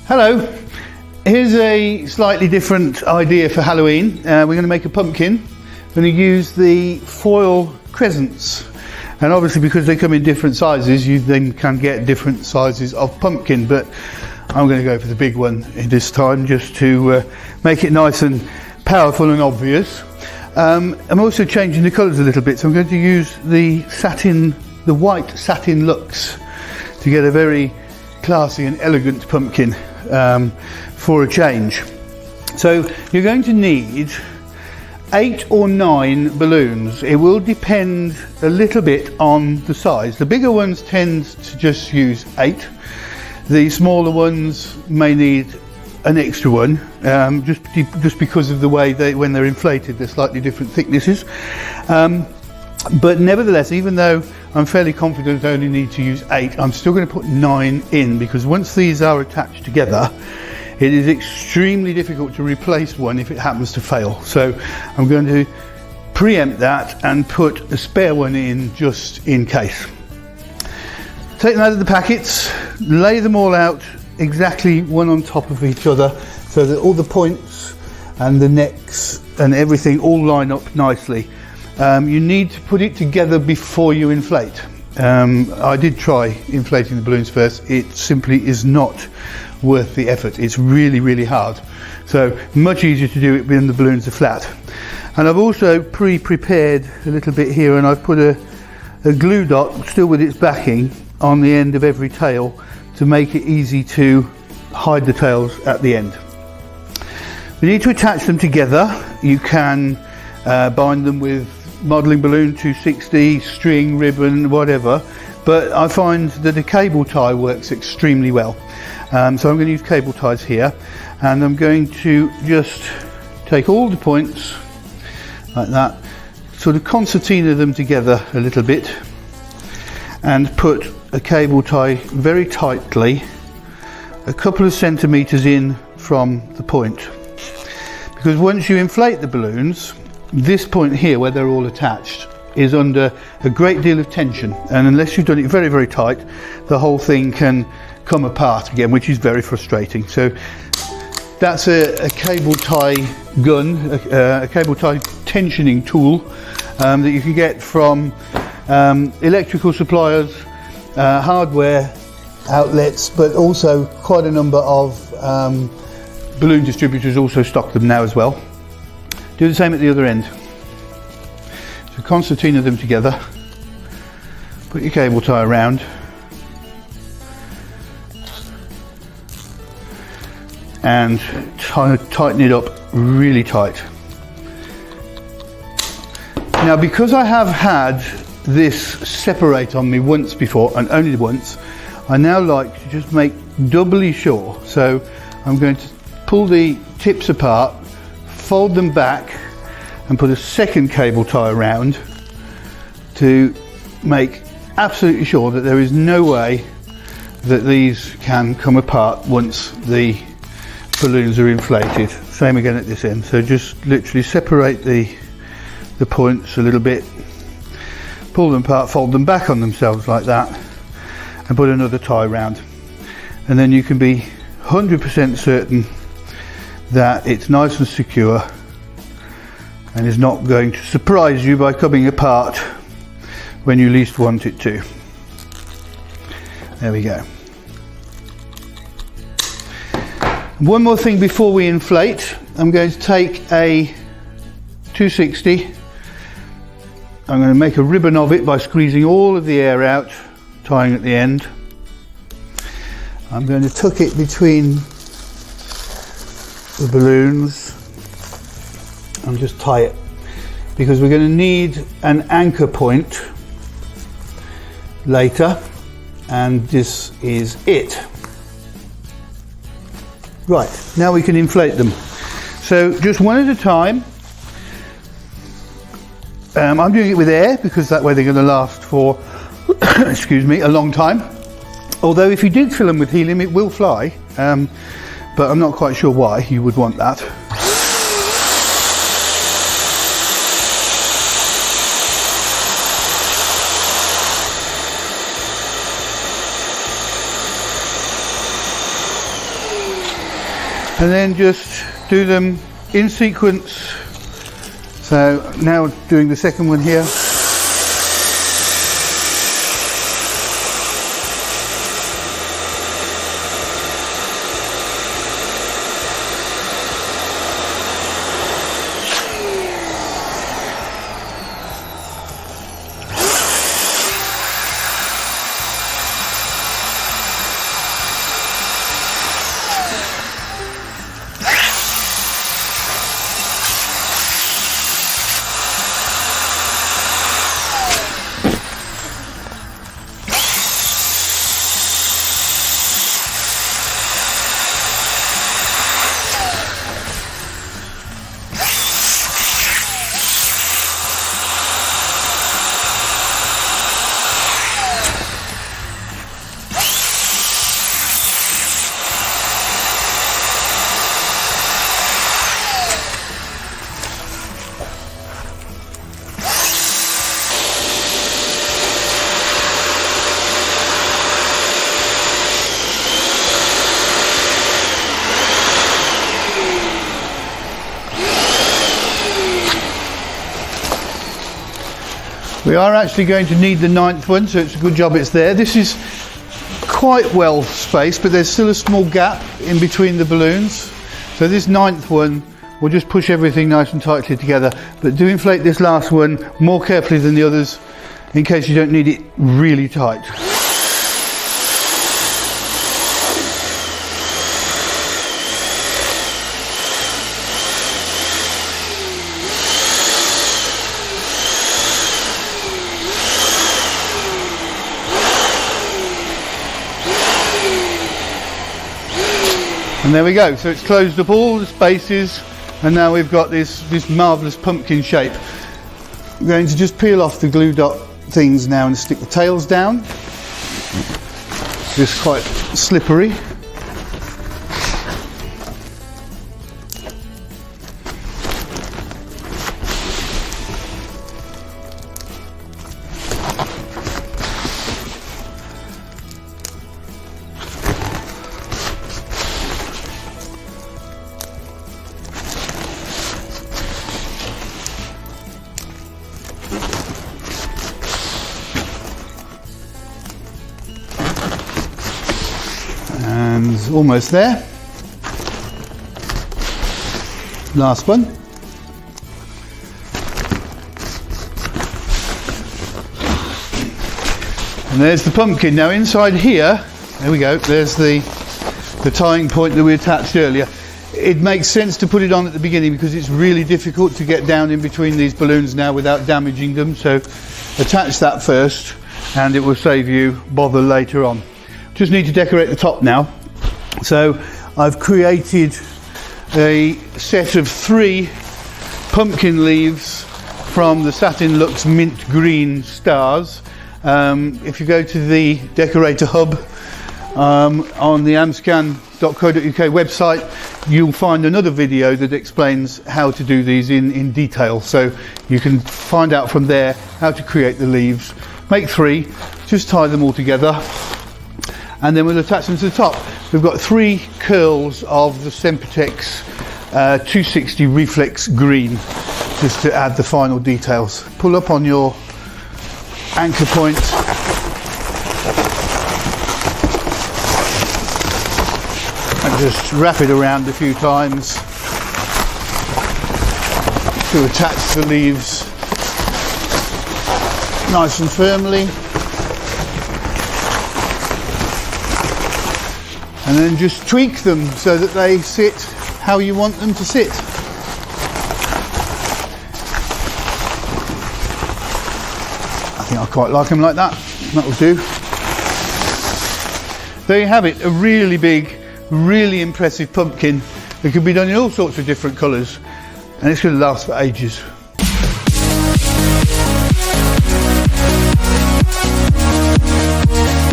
Hello, here's a slightly different idea for Halloween. We're going to make a pumpkin. We're going to use the foil crescents, and obviously because they come in different sizes you then can get different sizes of pumpkin, but I'm going to go for the big one this time just to make it nice and powerful and obvious. I'm also changing the colours a little bit, so I'm going to use the white satin Lux to get a very classy and elegant pumpkin for a change. So you're going to need 8 or 9 balloons. It will depend a little bit on the size. The bigger ones tend to just use 8. The smaller ones may need an extra one, just because of the way when they're inflated, they're slightly different thicknesses. But nevertheless, even though I'm fairly confident I only need to use 8, I'm still going to put 9 in, because once these are attached together, it is extremely difficult to replace one if it happens to fail. So I'm going to preempt that and put a spare one in just in case. Take them out of the packets, lay them all out exactly one on top of each other so that all the points and the necks and everything all line up nicely. You need to put it together before you inflate. I did try inflating the balloons first. It simply is not worth the effort. It's really, really hard. So much easier to do it when the balloons are flat. And I've also pre-prepared a little bit here, and I've put a glue dot, still with its backing, on the end of every tail to make it easy to hide the tails at the end. We need to attach them together. You can bind them with modelling balloon, 260, string, ribbon, whatever, but I find that a cable tie works extremely well. So I'm going to use cable ties here, and I'm going to just take all the points like that, sort of concertina them together a little bit, and put a cable tie very tightly, a couple of centimetres in from the point. Because once you inflate the balloons, this point here where they're all attached is under a great deal of tension, and unless you've done it very, very tight, the whole thing can come apart again, which is very frustrating. So that's a cable tie gun, a cable tie tensioning tool that you can get from electrical suppliers, hardware outlets, but also quite a number of balloon distributors also stock them now as well. Do the same at the other end. So concertina them together, put your cable tie around, and tighten it up really tight. Now, because I have had this separate on me once before, and only once, I now like to just make doubly sure. So I'm going to pull the tips apart, fold them back, and put a second cable tie around to make absolutely sure that there is no way that these can come apart once the balloons are inflated. Same again at this end. So just literally separate the points a little bit, pull them apart, fold them back on themselves like that, and put another tie around, and then you can be 100% certain that it's nice and secure and is not going to surprise you by coming apart when you least want it to. There we go. One more thing before we inflate. I'm going to take a 260. I'm going to make a ribbon of it by squeezing all of the air out, tying at the end. I'm going to tuck it between the balloons and just tie it, because we're going to need an anchor point later, and this is it. Right, now we can inflate them. So just one at a time. I'm doing it with air because that way they're going to last for excuse me, a long time. Although if you did fill them with helium, it will fly, but I'm not quite sure why you would want that. and then just do them in sequence. So now doing the second one here. We are actually going to need the 9th one, so it's a good job it's there. This is quite well spaced, but there's still a small gap in between the balloons. So this 9th one will just push everything nice and tightly together. But do inflate this last one more carefully than the others, in case you don't need it really tight. And there we go, so it's closed up all the spaces, and now we've got this marvellous pumpkin shape. I'm going to just peel off the glue dot things now and stick the tails down. It's quite slippery. And almost there. Last one. And there's the pumpkin. Now inside here, there we go, there's the tying point that we attached earlier. It makes sense to put it on at the beginning because it's really difficult to get down in between these balloons now without damaging them. So attach that first and it will save you bother later on. Just need to decorate the top now. So I've created a set of 3 pumpkin leaves from the Satin Luxe Mint Green stars. If you go to the Decorator Hub on the amscan.co.uk website, you'll find another video that explains how to do these in detail. So you can find out from there how to create the leaves. Make 3, just tie them all together, and then we'll attach them to the top. We've got 3 curls of the Sempertex 260 Reflex Green, just to add the final details. Pull up on your anchor point and just wrap it around a few times to attach the leaves nice and firmly. And then just tweak them so that they sit how you want them to sit. I think I quite like them like that. That'll do. There you have it, a really big, really impressive pumpkin. It can be done in all sorts of different colours, and it's going to last for ages.